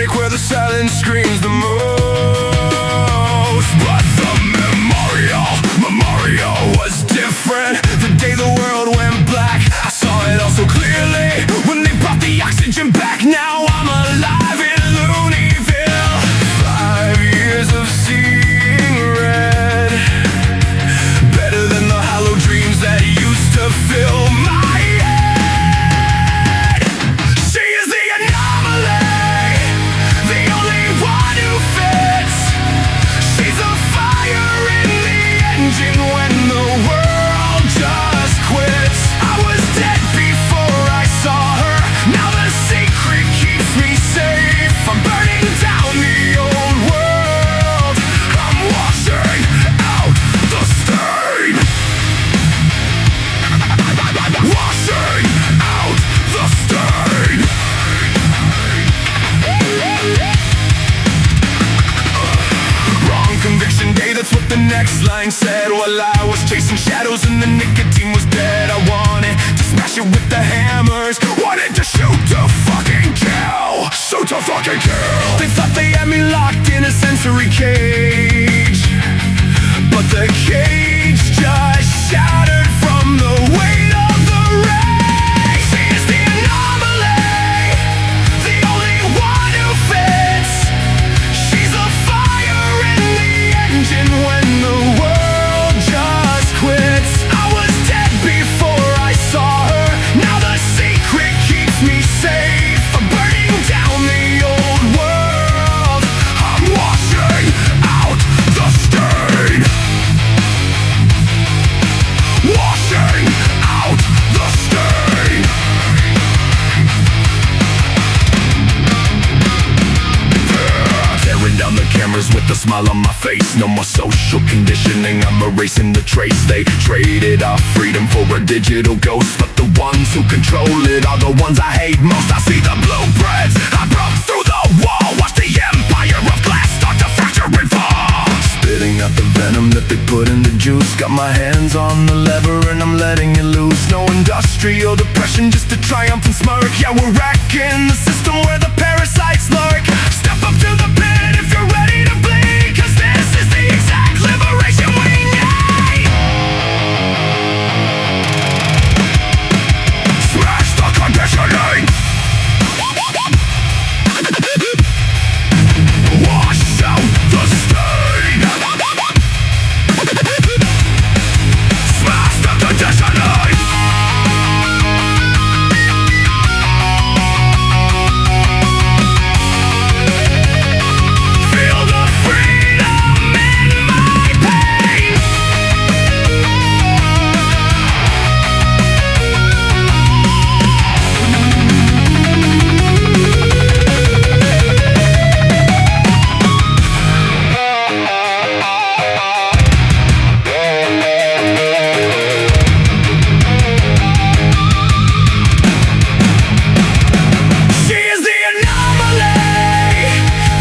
awake where the silence screams the most. But the memorial was different. The day the world went black, I saw it all so clearly when they brought the oxygen back. Now I'm alive in Looneyville. 5 years of seeing red, better than the hollow dreams that used to fill my head. She is the anomaly, the only one who fits. She's a fire in the engine when the world just quits. I was dead before I saw her. Now the secret keeps me safe. I'm burning down the old world. I'm washing out the stain. Washing out the stain. Wrong conviction day, that's what the next line said. While I was chasing shadows and the nicotine was dead, I wanted to smash it with the hammers. Wanted to shoot to fucking kill. Shoot to fucking kill. They thought they had me locked in a sensory cage, but the cage just shattered from the weight of the rage. She is the anomaly, the only one who fits. She's a fire in the engine when the world just quits. I was dead before I saw her. Now the secret keeps me safe. I'm burning down the old world. I'm washing out the stain. Washing out the stain. Tearing down the cameras with a smile on my face. No more social conditioning, I'm erasing the trace. They traded our freedom for a digital ghost, but the ones who control it are the ones I hate most. I see the blueprints, I broke through the wall. Watch the empire of glass start to fracture and fall. Spitting out the venom that they put in the juice. Got my hands on the lever and I'm letting it loose. No industrial depression, just a triumphant smirk. Yeah, we're wrecking the system where the parasites lurk. Step up to the pit if you're ready to bleed, 'cause this is the exact liberation we need. Smash the conditioning. Wash out the stain. Smash the conditioning. Feel the freedom in my pain. She is the anomaly,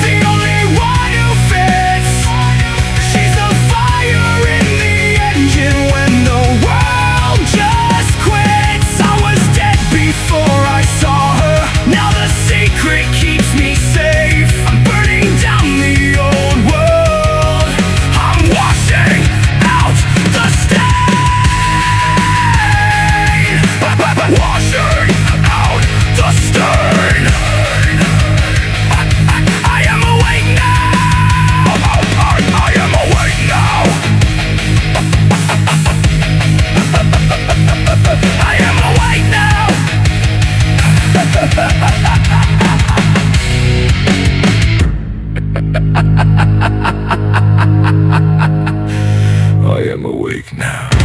the only one who fits. She's a fire in the engine when the world just quits. I was dead before I saw her. Now the secret keeps me safe. I'm burning down the old world. I'm washing out the stain. Washing out the stain. I am awake now. I am awake now. I am awake now. I am awake now.